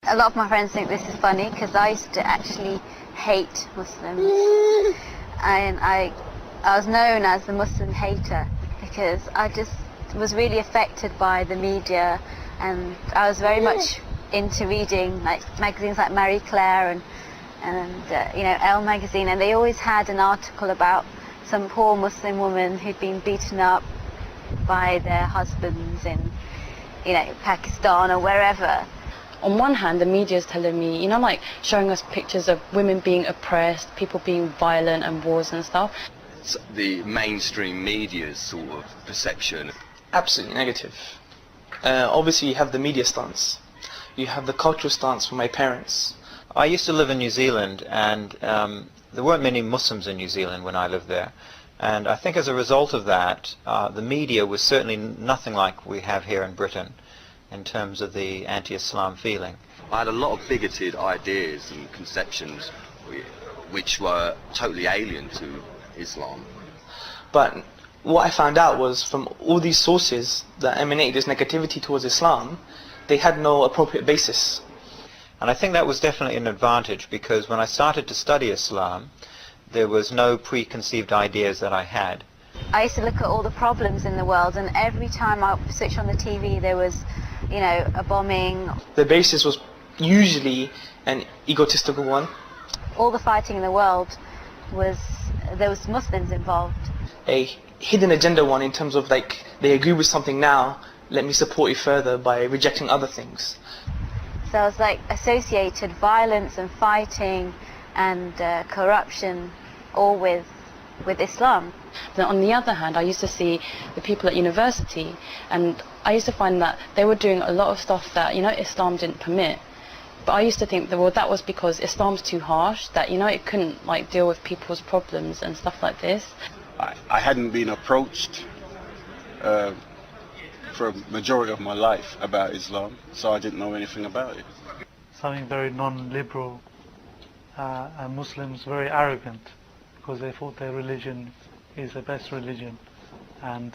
A lot of my friends think this is funny because I used to actually hate Muslims, and I was known as the Muslim hater because I just was really affected by the media, and I was very much into reading like magazines like Marie Claire and Elle magazine, and they always had an article about some poor Muslim woman who'd been beaten up by their husbands in Pakistan or wherever. On one hand, the media is telling me, like showing us pictures of women being oppressed, people being violent and wars and stuff. It's the mainstream media's sort of perception. Absolutely negative. Obviously you have the media stance. You have the cultural stance from my parents. I used to live in New Zealand, and there weren't many Muslims in New Zealand when I lived there. And I think as a result of that, the media was certainly nothing like we have here in Britain in terms of the anti-Islam feeling. I had a lot of bigoted ideas and conceptions which were totally alien to Islam. But what I found out was from all these sources that emanate this negativity towards Islam, they had no appropriate basis. And I think that was definitely an advantage, because when I started to study Islam, there was no preconceived ideas that I had. I used to look at all the problems in the world, and every time I switched on the TV there was, a bombing. The basis was usually an egotistical one. All the fighting in the world there was Muslims involved. A hidden agenda one, in terms of like, they agree with something now, let me support you further by rejecting other things. So I was associated violence and fighting and corruption all with Islam. Then on the other hand, I used to see the people at university, and I used to find that they were doing a lot of stuff that Islam didn't permit. But I used to think that that was because Islam's too harsh, that it couldn't deal with people's problems and stuff like this. I hadn't been approached for a majority of my life about Islam, so I didn't know anything about it. Something very non-liberal, and Muslims very arrogant because they thought their religion is the best religion, and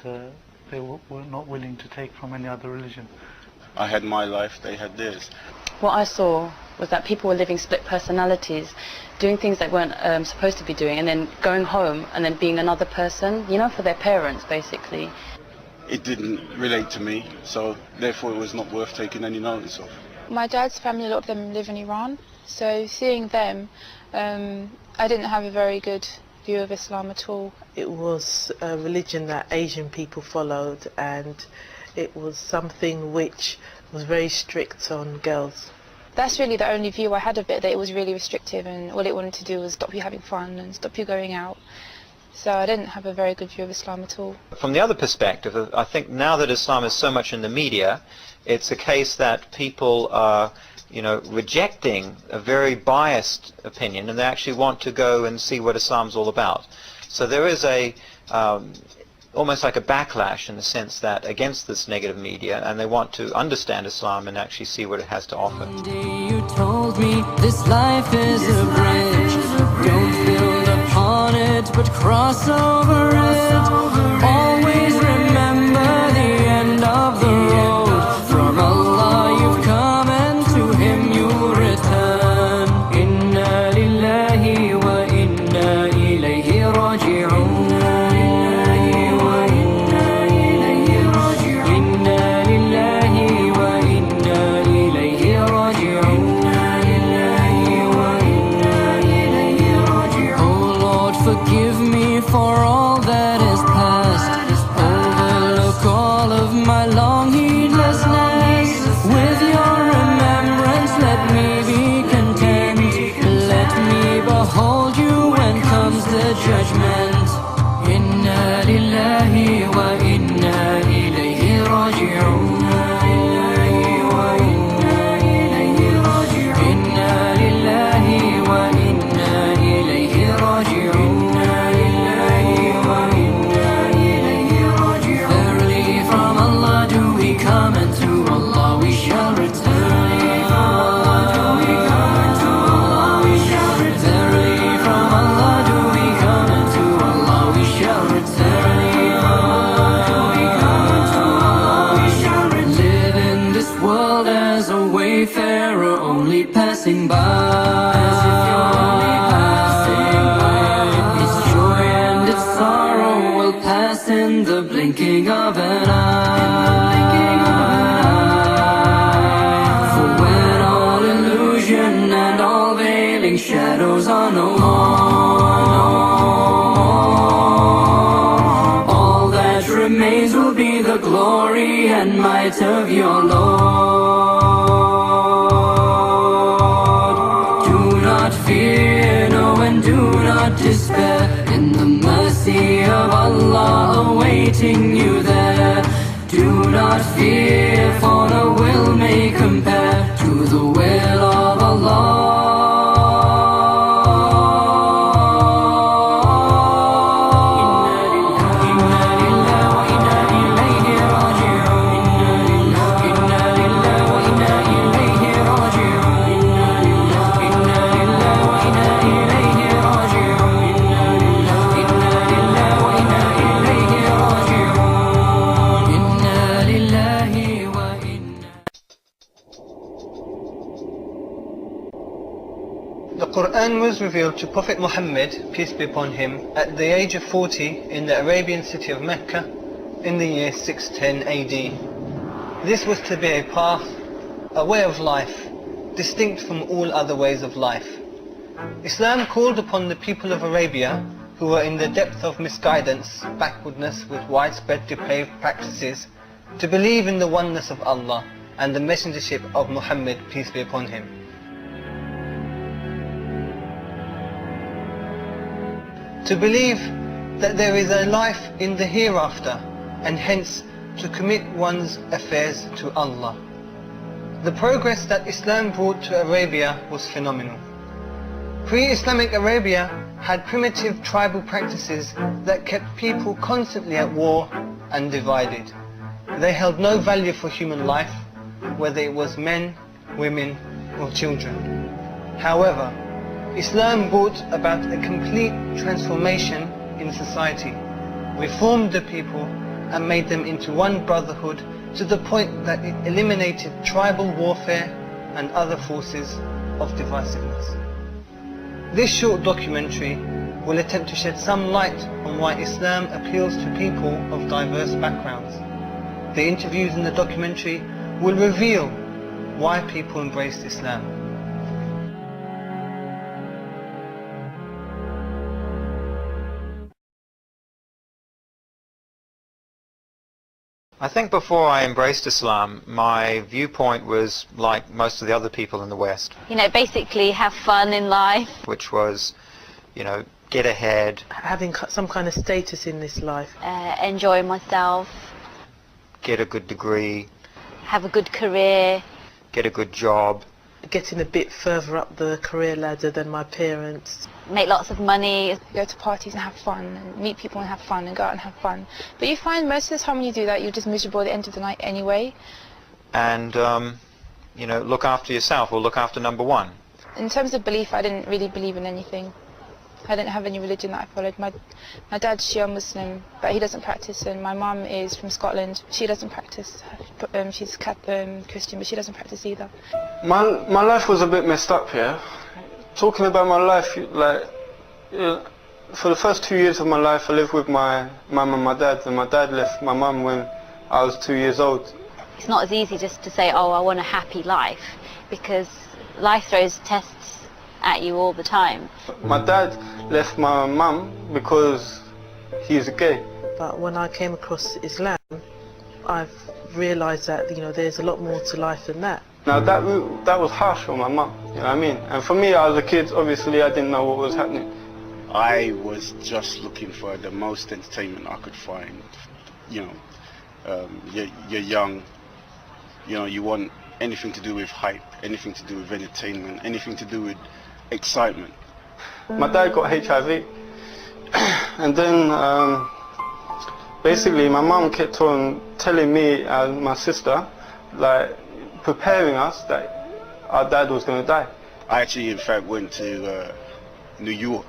they were not willing to take from any other religion. I had my life, they had theirs. What I saw was that people were living split personalities, doing things they weren't supposed to be doing, and then going home and then being another person, for their parents basically. It didn't relate to me, so therefore it was not worth taking any notice of. My dad's family, a lot of them live in Iran, so seeing them, I didn't have a very good view of Islam at all. It was a religion that Asian people followed, and it was something which was very strict on girls. That's really the only view I had of it, that it was really restrictive, and all it wanted to do was stop you having fun and stop you going out. So I didn't have a very good view of Islam at all. From the other perspective, I think now that Islam is so much in the media, it's a case that people are rejecting a very biased opinion, and they actually want to go and see what Islam's all about. So there is almost like a backlash in the sense that against this negative media, and they want to understand Islam and actually see what it has to offer. One day you told me this life is a bridge. Don't build upon it, but cross over it. Always remember the end of the road. From Allah you've come, and to Him you return. Inna lillahi wa inna ilayhi raji'un. Forgive me for all that is past. Overlook all of my long heedlessness. With your remembrance let me be content. Let me behold you when comes the judgment. Inna lillahi wa inna ilayhi raji'un. wayfarer only passing by. As if you're only passing by. Its joy and its sorrow will pass in the blinking of an eye. For when all illusion and all veiling shadows are no more, all that remains will be the glory and might of your Lord. Do not fear, no, and do not despair, in the mercy of Allah awaiting you there. Do not fear, for no will may compare to the will of Allah. The Qur'an was revealed to Prophet Muhammad, peace be upon him, at the age of 40 in the Arabian city of Mecca in the year 610 AD. This was to be a path, a way of life, distinct from all other ways of life. Islam called upon the people of Arabia, who were in the depth of misguidance, backwardness with widespread depraved practices, to believe in the oneness of Allah and the messengership of Muhammad, peace be upon him. To believe that there is a life in the hereafter, and hence to commit one's affairs to Allah. The progress that Islam brought to Arabia was phenomenal. Pre-Islamic Arabia had primitive tribal practices that kept people constantly at war and divided. They held no value for human life, whether it was men, women or children. However, Islam brought about a complete transformation in society, reformed the people and made them into one brotherhood, to the point that it eliminated tribal warfare and other forces of divisiveness. This short documentary will attempt to shed some light on why Islam appeals to people of diverse backgrounds. The interviews in the documentary will reveal why people embraced Islam. I think before I embraced Islam, my viewpoint was like most of the other people in the West. You know, basically have fun in life. Which was, you know, get ahead. Having some kind of status in this life. Enjoy myself. Get a good degree. Have a good career. Get a good job. Getting a bit further up the career ladder than my parents. Make lots of money. Go to parties and have fun, and meet people and have fun, and go out and have fun. But you find most of the time when you do that, you're just miserable at the end of the night anyway. And, you know, look after yourself, or look after number one. In terms of belief, I didn't really believe in anything. I didn't have any religion that I followed. My dad's Shia Muslim, but he doesn't practice, and my mum is from Scotland. She doesn't practice. She's Christian, but she doesn't practice either. My life was a bit messed up here. Talking about my life, like, for the first 2 years of my life, I lived with my mum and my dad, and my dad left my mum when I was 2 years old. It's not as easy just to say, oh, I want a happy life, because life throws tests at you all the time. My dad left my mum because he's gay. But when I came across Islam, I've realised that, you know, there's a lot more to life than that. Now that was harsh on my mum, you know what I mean? And for me, as a kid, obviously I didn't know what was happening. I was just looking for the most entertainment I could find. You know, you're young, you know, you want anything to do with hype, anything to do with entertainment, anything to do with excitement. My dad got HIV, and then basically my mum kept on telling me and my sister, like, preparing us that our dad was going to die. I actually, in fact, went to New York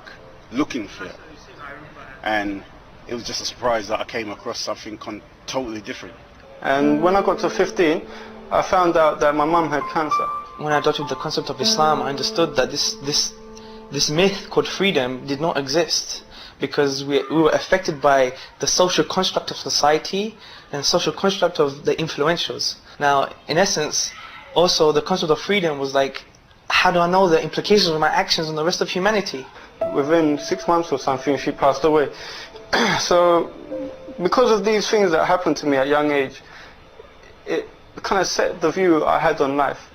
looking for it, and it was just a surprise that I came across something totally different. And when I got to 15, I found out that my mum had cancer. when I adopted the concept of Islam, I understood that this myth called freedom did not exist, because we were affected by the social construct of society and social construct of the influentials. Now, in essence, also the concept of freedom was like, how do I know the implications of my actions on the rest of humanity? Within 6 months or something, she passed away. So, because of these things that happened to me at a young age, it kind of set the view I had on life.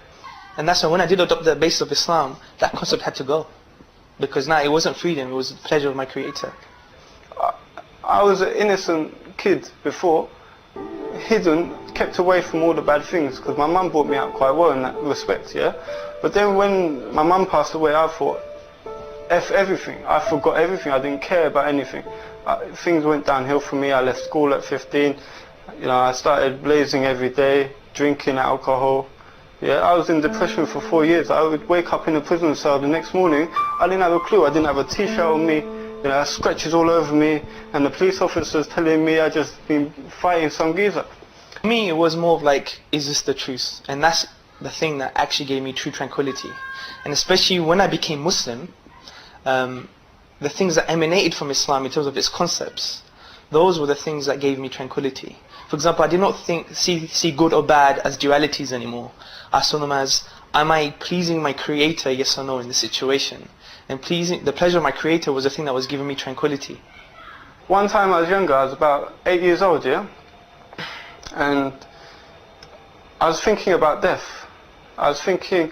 And that's why when I did adopt the basis of Islam, that concept had to go. Because now it wasn't freedom, it was the pleasure of my Creator. I was an innocent kid before, hidden, kept away from all the bad things, because my mum brought me up quite well in that respect, yeah? But then when my mum passed away, I thought, F everything. I forgot everything, I didn't care about anything. Things went downhill for me. I left school at 15. You know, I started blazing every day, drinking alcohol. Yeah, I was in depression for 4 years. I would wake up in a prison cell the next morning. I didn't have a clue. I didn't have a t-shirt on me. You know, scratches all over me, and the police officers telling me I just been fighting some geezer. For me, it was more of like, is this the truth? And that's the thing that actually gave me true tranquility. And especially when I became Muslim, the things that emanated from Islam in terms of its concepts, those were the things that gave me tranquility. For example, I did not see good or bad as dualities anymore. I saw them as, am I pleasing my Creator, yes or no, in this situation? And the pleasure of my Creator was the thing that was giving me tranquility. One time I was younger, I was about 8 years old, yeah? And I was thinking about death. I was thinking,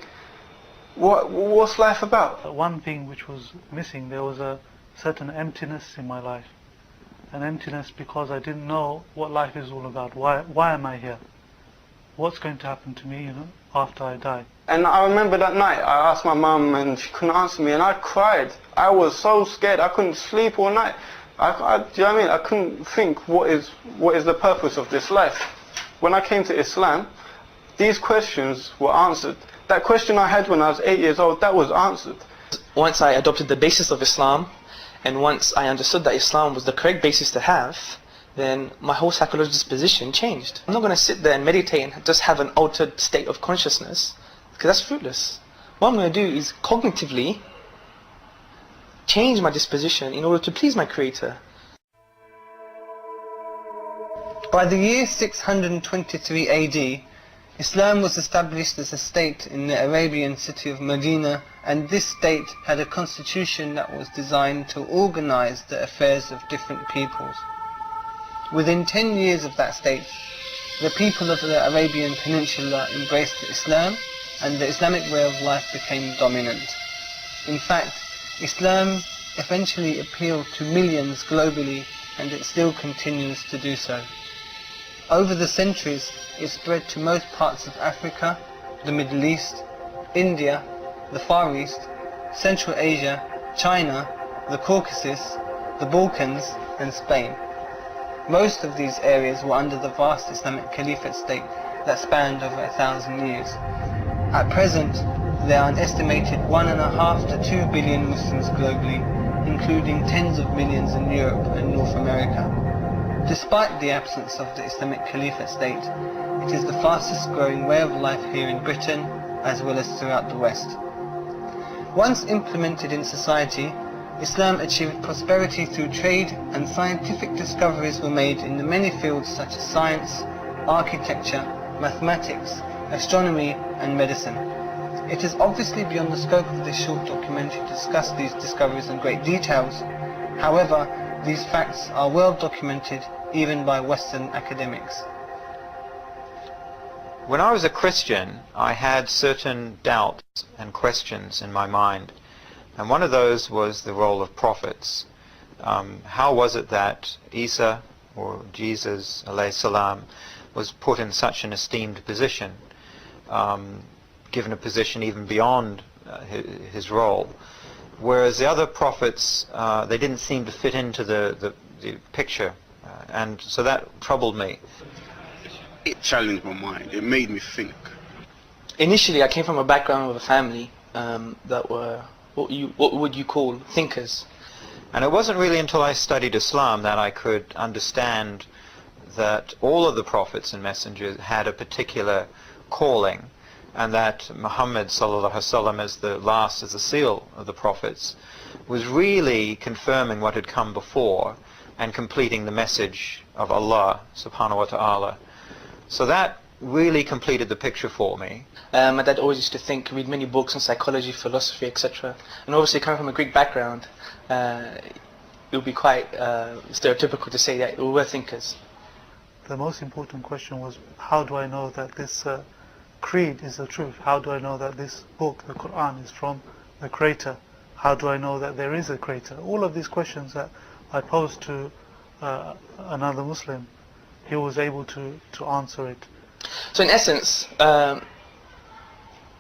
what's life about? One thing which was missing, there was a certain emptiness in my life. An emptiness because I didn't know what life is all about. Why am I here? What's going to happen to me, after I die? And I remember that night, I asked my mum and she couldn't answer me, and I cried. I was so scared, I couldn't sleep all night. Do you know what I mean? I couldn't think, what is the purpose of this life? When I came to Islam, these questions were answered. That question I had when I was 8 years old, that was answered. Once I adopted the basis of Islam, and once I understood that Islam was the correct basis to have, then my whole psychological disposition changed. I'm not going to sit there and meditate and just have an altered state of consciousness, because that's fruitless. What I'm going to do is cognitively change my disposition in order to please my Creator. By the year 623 AD, Islam was established as a state in the Arabian city of Medina, and this state had a constitution that was designed to organize the affairs of different peoples. Within 10 years of that state, the people of the Arabian Peninsula embraced Islam, and the Islamic way of life became dominant. In fact, Islam eventually appealed to millions globally, and it still continues to do so. Over the centuries, it spread to most parts of Africa, the Middle East, India, the Far East, Central Asia, China, the Caucasus, the Balkans, and Spain. Most of these areas were under the vast Islamic Caliphate state that spanned over 1,000 years. At present, there are an estimated 1.5 to 2 billion Muslims globally, including tens of millions in Europe and North America. Despite the absence of the Islamic Caliphate state, it is the fastest growing way of life here in Britain, as well as throughout the West. Once implemented in society, Islam achieved prosperity through trade, and scientific discoveries were made in the many fields such as science, architecture, mathematics, astronomy, and medicine. It is obviously beyond the scope of this short documentary to discuss these discoveries in great details. However, these facts are well documented even by Western academics. When I was a Christian, I had certain doubts and questions in my mind. And one of those was the role of prophets. How was it that Isa, or Jesus, alayhi salam, was put in such an esteemed position, given a position even beyond his role? Whereas the other prophets, they didn't seem to fit into the picture. And so that troubled me. It challenged my mind. It made me think. Initially, I came from a background of a family that were what would you call thinkers. And it wasn't really until I studied Islam that I could understand that all of the prophets and messengers had a particular calling, and that Muhammad sallallahu alaihi wasallam as the last, as the seal of the prophets, was really confirming what had come before and completing the message of Allah subhanahu wa ta'ala. So that really completed the picture for me. My dad always used to read many books on psychology, philosophy, etc. And obviously coming from a Greek background, it would be quite stereotypical to say that we were thinkers. The most important question was, how do I know that this creed is the truth? How do I know that this book, the Qur'an, is from the Creator? How do I know that there is a Creator? All of these questions that I posed to another Muslim, he was able to answer it. So in essence,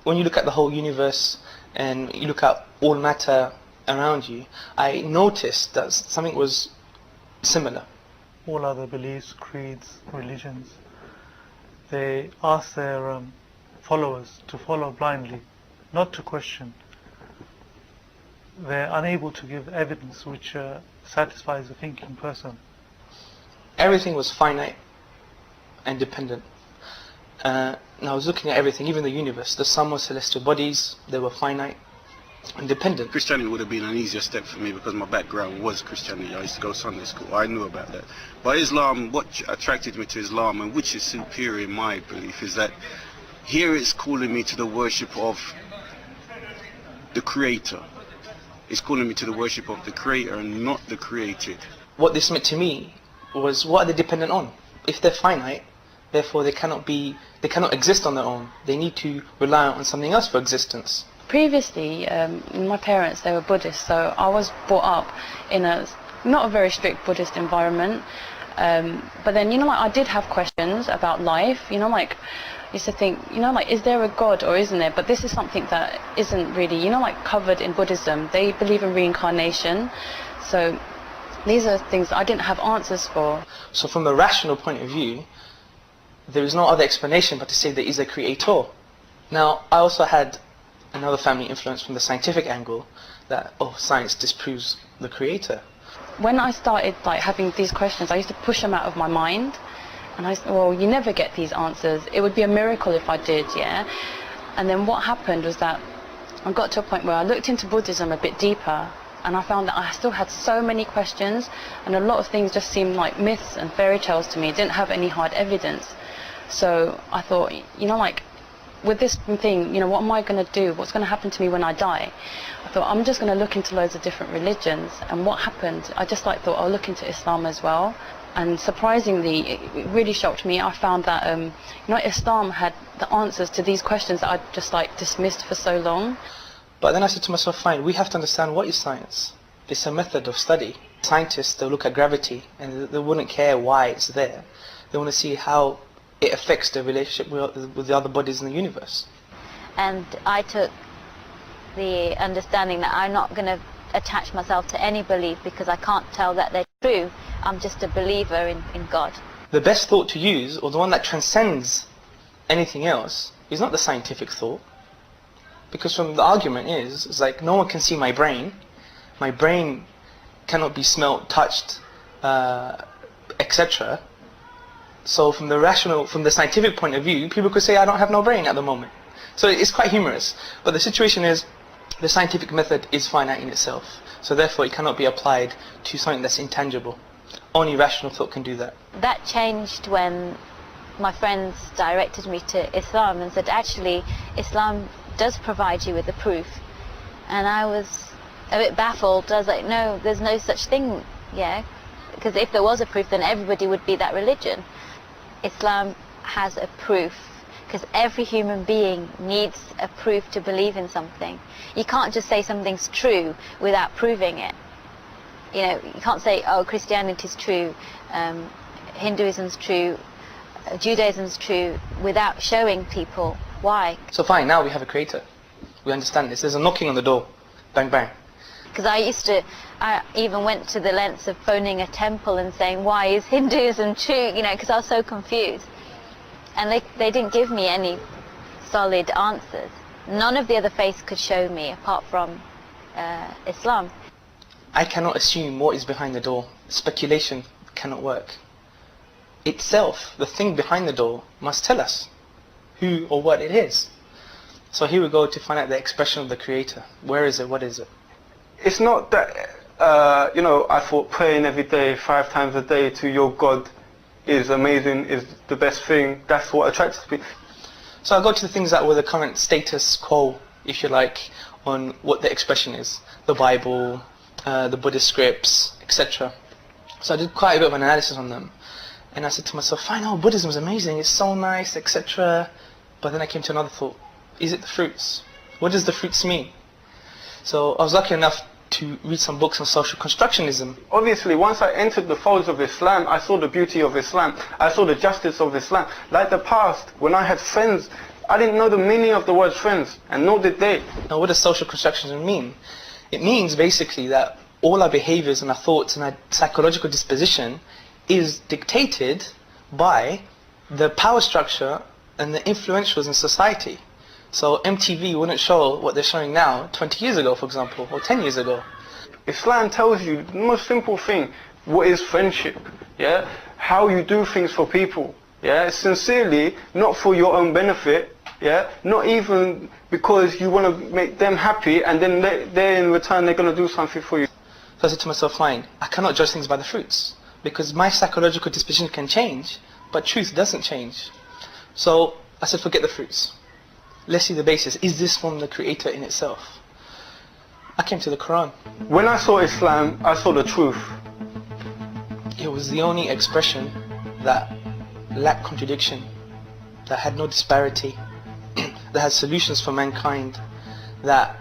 when you look at the whole universe and you look at all matter around you, I noticed that something was similar. All other beliefs, creeds, religions, they ask their followers to follow blindly, not to question. They're unable to give evidence which satisfies a thinking person. Everything was finite and dependent. And I was looking at everything, even the universe. The sun was celestial bodies, they were finite and dependent. Christianity would have been an easier step for me because my background was Christianity. I used to go to Sunday school. I knew about that. But Islam, what attracted me to Islam, and which is superior in my belief, is that here it's calling me to the worship of the Creator. It's calling me to the worship of the Creator and not the created. What this meant to me was, what are they dependent on? If they're finite, therefore they cannot exist on their own. They need to rely on something else for existence. Previously, my parents, they were Buddhist, so I was brought up in not a very strict Buddhist environment. But then, I did have questions about life, I used to think, is there a God or isn't there? But this is something that isn't really, covered in Buddhism. They believe in reincarnation. So these are things that I didn't have answers for. So from a rational point of view, there is no other explanation but to say there is a creator. Now, I also had another family influence from the scientific angle that, science disproves the creator. When I started having these questions, I used to push them out of my mind. And I said, well, you never get these answers. It would be a miracle if I did, yeah? And then what happened was that I got to a point where I looked into Buddhism a bit deeper, and I found that I still had so many questions, and a lot of things just seemed like myths and fairy tales to me. It didn't have any hard evidence. So I thought, with this thing, what am I going to do? What's going to happen to me when I die? I thought, I'm just going to look into loads of different religions. And what happened, I just thought, I'll look into Islam as well. And surprisingly, it really shocked me. I found that, Islam had the answers to these questions that I'd just dismissed for so long. But then I said to myself, fine, we have to understand what is science. It's a method of study. Scientists, they'll look at gravity and they wouldn't care why it's there. They want to see how it affects the relationship with the other bodies in the universe. And I took the understanding that I'm not going to attach myself to any belief because I can't tell that they're true. I'm just a believer in God. The best thought to use, or the one that transcends anything else, is not the scientific thought. Because from the argument is like, no one can see my brain. My brain cannot be smelt, touched, etc. So from the scientific point of view, people could say I don't have no brain at the moment. So it's quite humorous. But the situation is, the scientific method is finite in itself. So therefore it cannot be applied to something that's intangible. Only rational thought can do that. That changed when my friends directed me to Islam and said, actually, Islam does provide you with the proof. And I was a bit baffled. I was like, no, there's no such thing, yeah? Because if there was a proof, then everybody would be that religion. Islam has a proof, because every human being needs a proof to believe in something. You can't just say something's true without proving it. You can't say, oh, Christianity's true, Hinduism's true, Judaism's true, without showing people why. So fine, now we have a creator. We understand this. There's a knocking on the door. Bang, bang. Because I even went to the lengths of phoning a temple and saying, why is Hinduism true? Because I was so confused. And they didn't give me any solid answers. None of the other faiths could show me, apart from Islam. I cannot assume what is behind the door. Speculation cannot work. Itself, the thing behind the door, must tell us who or what it is. So here we go to find out the expression of the Creator. Where is it? What is it? It's not that, I thought praying every day, 5 times a day to your God is amazing, is the best thing. That's what attracts me. So I got to the things that were the current status quo, if you like, on what the expression is. The Bible, the Buddhist scripts, etc. So I did quite a bit of an analysis on them. And I said to myself, fine, Buddhism is amazing, it's so nice, etc. But then I came to another thought. Is it the fruits? What does the fruits mean? So I was lucky enough to read some books on social constructionism. Obviously, once I entered the folds of Islam, I saw the beauty of Islam. I saw the justice of Islam. Like the past, when I had friends, I didn't know the meaning of the word friends, and nor did they. Now, what does social constructionism mean? It means basically that all our behaviors and our thoughts and our psychological disposition is dictated by the power structure and the influentials in society. So MTV wouldn't show what they're showing now 20 years ago, for example, or 10 years ago. Islam tells you the most simple thing, what is friendship, yeah? How you do things for people, yeah? Sincerely, not for your own benefit, yeah? Not even because you want to make them happy and then they in return they're going to do something for you. So I said to myself, fine, I cannot judge things by the fruits, because my psychological disposition can change, but truth doesn't change. So I said, forget the fruits. Let's see the basis. Is this from the Creator in itself? I came to the Qur'an. When I saw Islam, I saw the truth. It was the only expression that lacked contradiction, that had no disparity, that had solutions for mankind, that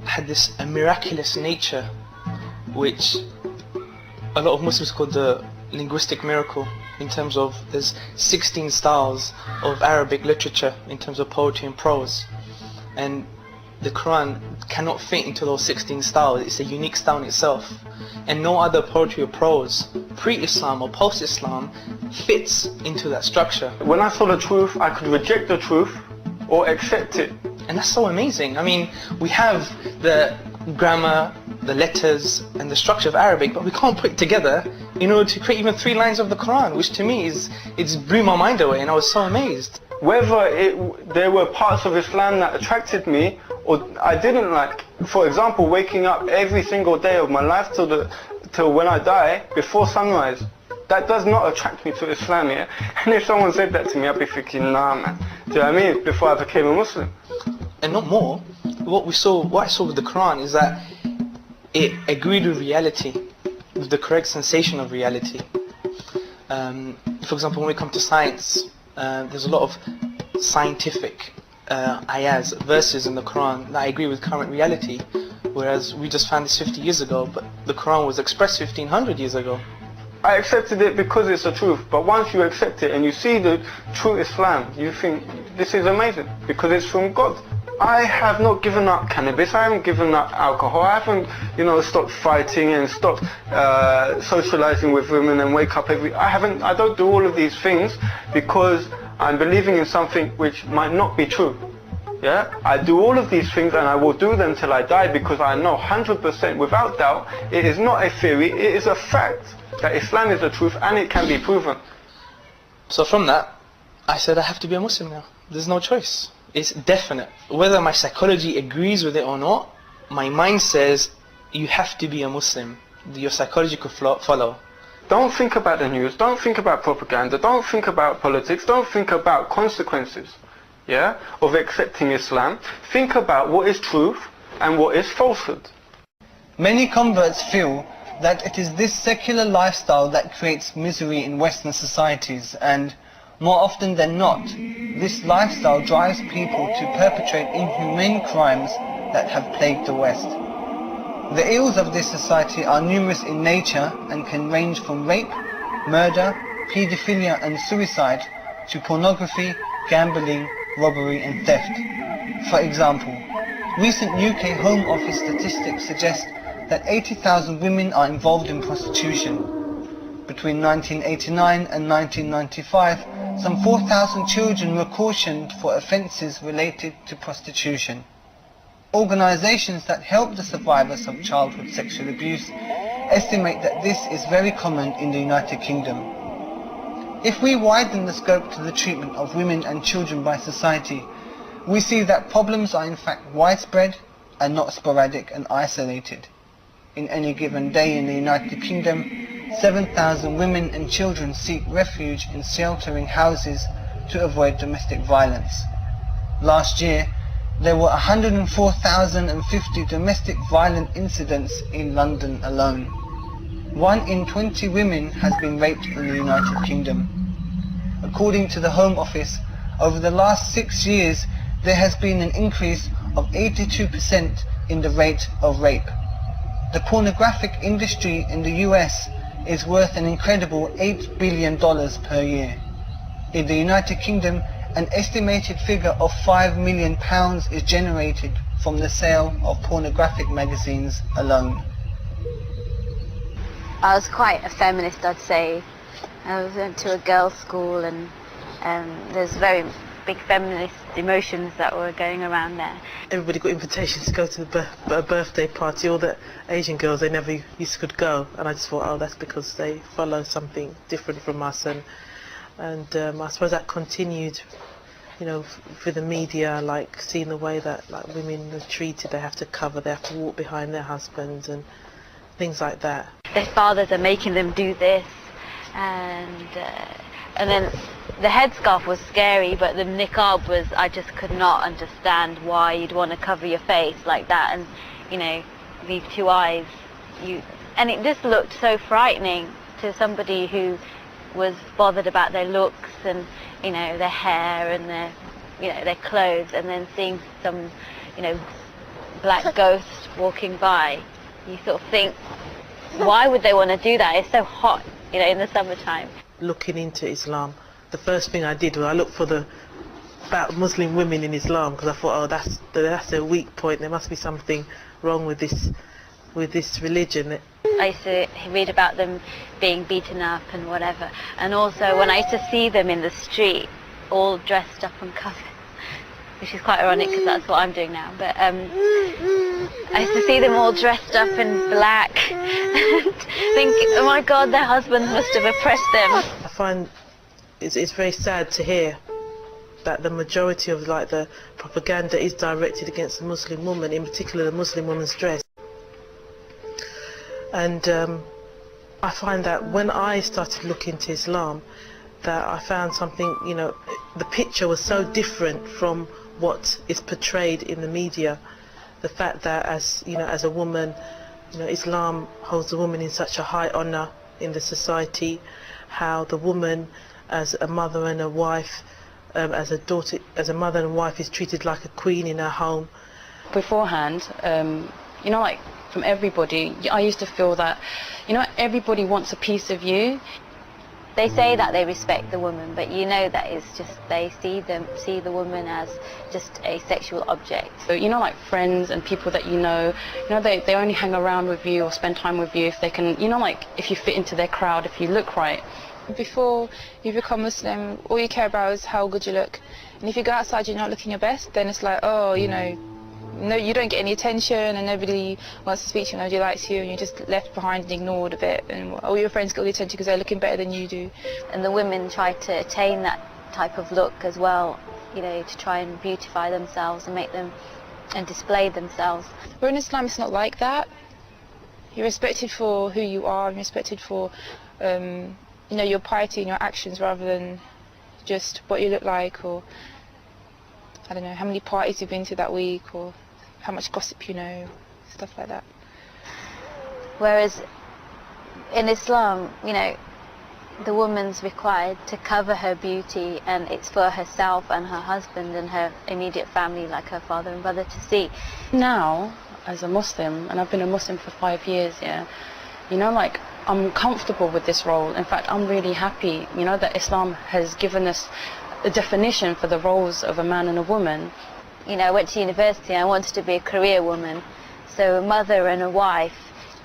had this miraculous nature, which a lot of Muslims call the linguistic miracle, in terms of there's 16 styles of Arabic literature in terms of poetry and prose, and the Quran cannot fit into those 16 styles. It's a unique style in itself, and no other poetry or prose, pre-Islam or post-Islam, fits into that structure. When I saw the truth, I could reject the truth or accept it. And that's so amazing. I mean, we have the grammar, the letters and the structure of Arabic, but we can't put it together in order to create even 3 lines of the Quran, which to me it's blew my mind away, and I was so amazed. Whether there were parts of Islam that attracted me or I didn't like, for example, waking up every single day of my life till when I die before sunrise, that does not attract me to Islam, yeah? And if someone said that to me, I'd be thinking, nah man, do you know what I mean, before I became a Muslim. And not more, what I saw with the Quran is that it agreed with reality, with the correct sensation of reality. For example, when we come to science, there's a lot of scientific ayahs, verses in the Quran that I agree with current reality, whereas we just found this 50 years ago, but the Quran was expressed 1500 years ago. I accepted it because it's the truth, but once you accept it and you see the true Islam, you think this is amazing because it's from God. I have not given up cannabis, I haven't given up alcohol, I haven't, stopped fighting and stopped socializing with women and wake up I don't do all of these things because I'm believing in something which might not be true. Yeah, I do all of these things and I will do them till I die because I know 100% without doubt it is not a theory, it is a fact that Islam is the truth and it can be proven. So from that, I said I have to be a Muslim now. There's no choice. It's definite. Whether my psychology agrees with it or not, my mind says you have to be a Muslim. Your psychology could follow. Don't think about the news, don't think about propaganda, don't think about politics, don't think about consequences, yeah, of accepting Islam. Think about what is truth and what is falsehood. Many converts feel that it is this secular lifestyle that creates misery in Western societies, and more often than not, this lifestyle drives people to perpetrate inhumane crimes that have plagued the West. The ills of this society are numerous in nature and can range from rape, murder, paedophilia and suicide to pornography, gambling, robbery and theft. For example, recent UK Home Office statistics suggest that 80,000 women are involved in prostitution. Between 1989 and 1995, some 4,000 children were cautioned for offences related to prostitution. Organisations that help the survivors of childhood sexual abuse estimate that this is very common in the United Kingdom. If we widen the scope to the treatment of women and children by society, we see that problems are in fact widespread and not sporadic and isolated. In any given day in the United Kingdom, 7,000 women and children seek refuge in sheltering houses to avoid domestic violence. Last year, there were 104,050 domestic violent incidents in London alone. 1 in 20 women has been raped in the United Kingdom. According to the Home Office, over the last 6 years, there has been an increase of 82% in the rate of rape. The pornographic industry in the US is worth an incredible $8 billion per year. In the United Kingdom, an estimated figure of £5 million is generated from the sale of pornographic magazines alone. I was quite a feminist, I'd say. I went to a girls' school, and there's very big feminist emotions that were going around there. Everybody got invitations to go to a birthday party. All the Asian girls, they never could go, and I just thought, oh, that's because they follow something different from us, and I suppose that continued, you know, for the media, like seeing the way that like women are treated. They have to cover, they have to walk behind their husbands and things like that. Their fathers are making them do this, and then the headscarf was scary, but the niqab was, I just could not understand why you'd want to cover your face like that, and you know, these two eyes, and it just looked so frightening to somebody who was bothered about their looks and, you know, their hair and their, you know, their clothes, and then seeing some, you know, black ghost walking by. You sort of think, why would they want to do that? It's so hot, you know, in the summertime. Looking into Islam, the first thing I did was I looked for about Muslim women in Islam, because I thought, oh, that's a weak point. There must be something wrong with this religion. I used to read about them being beaten up and whatever, and also when I used to see them in the street, all dressed up and covered, which is quite ironic because that's what I'm doing now. But I used to see them all dressed up in black, and think, oh my God, their husbands must have oppressed them. I find it's very sad to hear that the majority of like the propaganda is directed against the Muslim woman, in particular the Muslim woman's dress. And I find that when I started looking into Islam, that I found something, you know, the picture was so different from what is portrayed in the media. The fact that as a woman, you know, Islam holds the woman in such a high honor in the society, how the woman as a mother and a wife, as a daughter, as a mother and wife, is treated like a queen in her home. Beforehand, you know, like from everybody, I used to feel that, you know, everybody wants a piece of you. They say that they respect the woman, but you know that it's just they see the woman as just a sexual object. So, you know, like friends and people that you know, they only hang around with you or spend time with you if they can, you know, like if you fit into their crowd, if you look right. Before you become Muslim, all you care about is how good you look. And if you go outside and you're not looking your best, then it's like, oh, you know, no, you don't get any attention and nobody wants to speak to you, nobody likes you, and you're just left behind and ignored a bit, and all your friends get all the attention because they're looking better than you do. And the women try to attain that type of look as well, you know, to try and beautify themselves and make them and display themselves. But in Islam it's not like that. You're respected for who you are, and you're respected for you know, your piety and your actions, rather than just what you look like, or I don't know, how many parties you've been to that week, or how much gossip you know, stuff like that. Whereas in Islam, you know, the woman's required to cover her beauty, and it's for herself and her husband and her immediate family, like her father and brother, to see. Now, as a Muslim, and I've been a Muslim for 5 years, yeah, you know, like I'm comfortable with this role. In fact, I'm really happy, you know, that Islam has given us a definition for the roles of a man and a woman. You know, I went to university and I wanted to be a career woman, so a mother and a wife,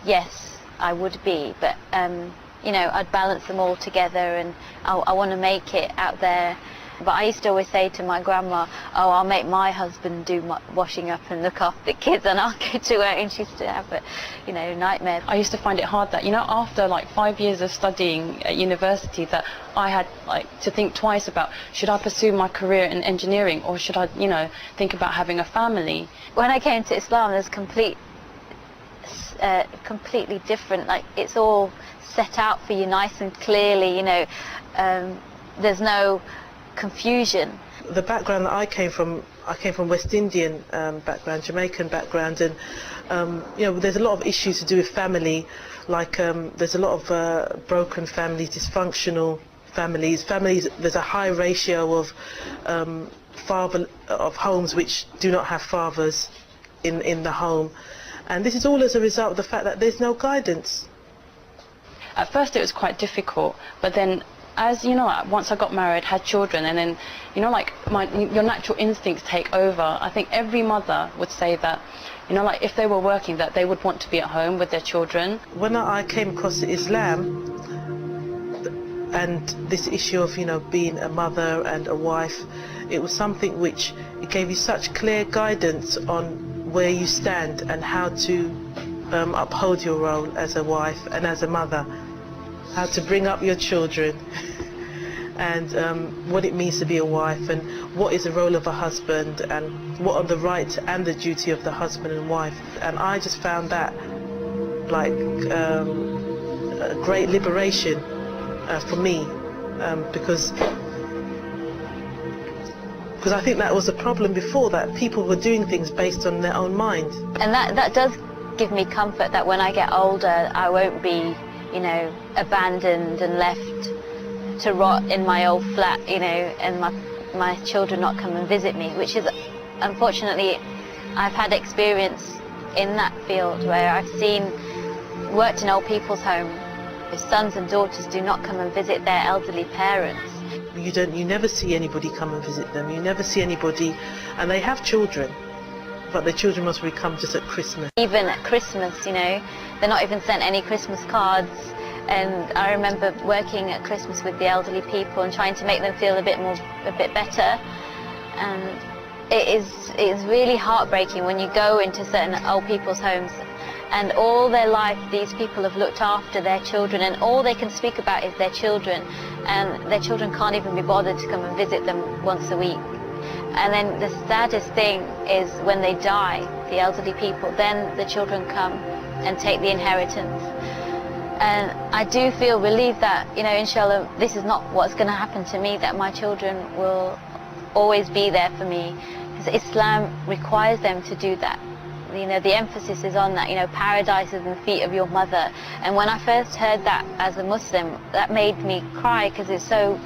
yes, I would be, but you know, I'd balance them all together, and I want to make it out there But I used to always say to my grandma, oh, I'll make my husband do my washing up and look after the kids, and I'll go to work, and she used to have a, you know, nightmare. I used to find it hard that, you know, after like 5 years of studying at university, that I had like to think twice about, should I pursue my career in engineering, or should I, you know, think about having a family? When I came to Islam, there's completely different, like it's all set out for you nice and clearly, you know, there's no confusion. The background that I came from West Indian background, Jamaican background, and you know, there's a lot of issues to do with family, like there's a lot of broken families, dysfunctional families. There's a high ratio of homes which do not have fathers in the home, and this is all as a result of the fact that there's no guidance. At first it was quite difficult, but then, as you know, once I got married, had children, and then, you know, like your natural instincts take over. I think every mother would say that, you know, like if they were working, that they would want to be at home with their children. When I came across Islam and this issue of, you know, being a mother and a wife, it was something which it gave you such clear guidance on where you stand and how to uphold your role as a wife and as a mother, how to bring up your children, and what it means to be a wife, and what is the role of a husband, and what are the rights and the duty of the husband and wife. And I just found that like a great liberation for me, because I think that was a problem before, that people were doing things based on their own mind. And that does give me comfort that when I get older, I won't be, you know, abandoned and left to rot in my old flat, you know, and my children not come and visit me, which is, unfortunately, I've had experience in that field where I've worked in old people's homes, where sons and daughters do not come and visit their elderly parents. You never see anybody come and visit them, you never see anybody, and they have children, but the children must really come just at Christmas. Even at Christmas, you know, they're not even sent any Christmas cards. And I remember working at Christmas with the elderly people and trying to make them feel a bit better. And it is really heartbreaking when you go into certain old people's homes, and all their life these people have looked after their children, and all they can speak about is their children, and their children can't even be bothered to come and visit them once a week. And then the saddest thing is when they die, the elderly people, then the children come and take the inheritance. And I do feel relieved that, you know, inshallah, this is not what's going to happen to me, that my children will always be there for me, because Islam requires them to do that. You know, the emphasis is on that, you know, paradise is in the feet of your mother. And when I first heard that as a Muslim, that made me cry, because it's so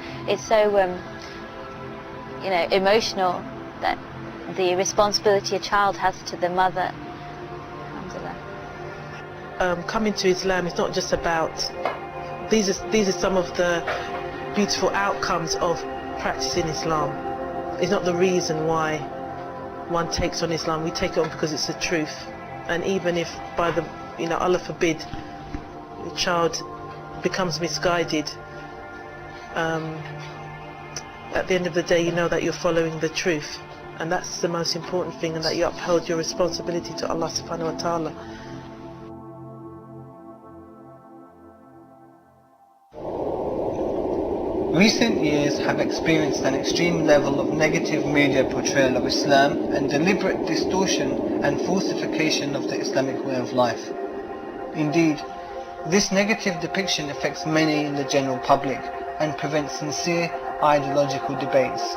you know, emotional, that the responsibility a child has to the mother. Coming to Islam is not just about, these are some of the beautiful outcomes of practicing Islam. It's not the reason why one takes on Islam. We take it on because it's the truth. And even if by the, you know, Allah forbid, the child becomes misguided, at the end of the day you know that you're following the truth, and that's the most important thing, and that you uphold your responsibility to Allah subhanahu wa ta'ala. Recent years have experienced an extreme level of negative media portrayal of Islam and deliberate distortion and falsification of the Islamic way of life. Indeed, this negative depiction affects many in the general public and prevents sincere ideological debates.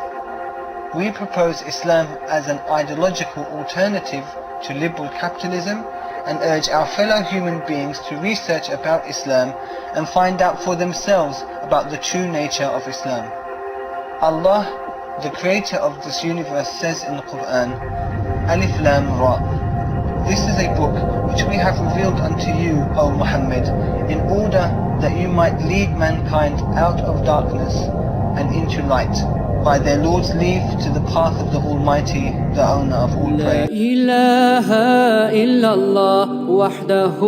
We propose Islam as an ideological alternative to liberal capitalism and urge our fellow human beings to research about Islam and find out for themselves about the true nature of Islam. Allah, the creator of this universe, says in the Qur'an, Alif Lam Ra, this is a book which we have revealed unto you, O Muhammad, in order that you might lead mankind out of darkness and into light, by their Lord's leave to the path of the Almighty, the owner of all praise. لا إله إلا الله وحده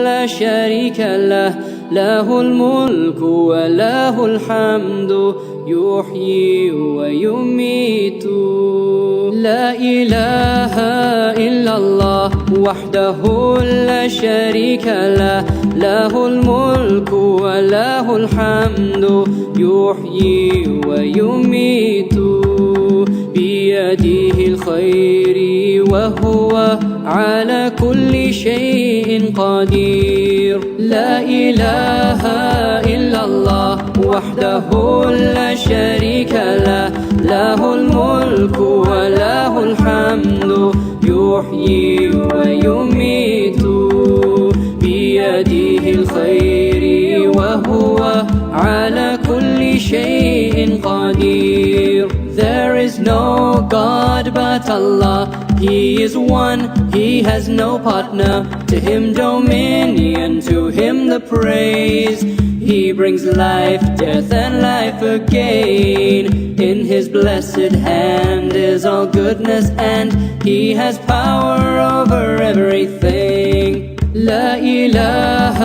لا شريك له له الملك وله الحمد يحيي ويميت لا إله إلا الله وحده لا شريك له له الملك وله الحمد يحيي ويميت بيده الخير وهو على كل شيء قدير لا إله إلا الله وحده لا شريك له له الملك وله الحمد يحيي ويميت بيده الخير وهو على كل شيء قدير. There is no God but Allah. He is one, He has no partner. To Him dominion, to Him the praise. He brings life, death and life again. In His blessed hand is all goodness, and He has power over everything. لا إله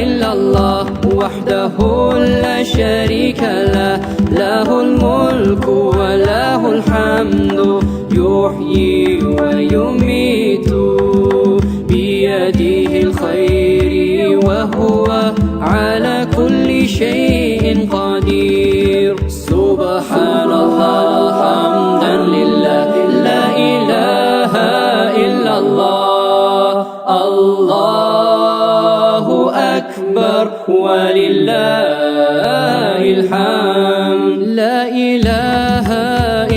إلا الله وحده لا شريك له له الملك وله الحمد يحيي ويميت بيده الخير وهو على كل شيء قدير. سبحان الله حمدا لله لا إله إلا الله الله أكبر ولله الحمد. لا إله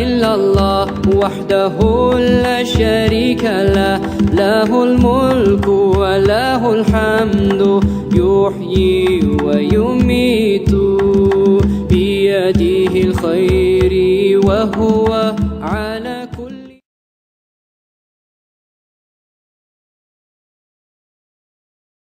إلا الله وحده لا شريك له له الملك وله الحمد يحيي ويميت بيده الخير وهو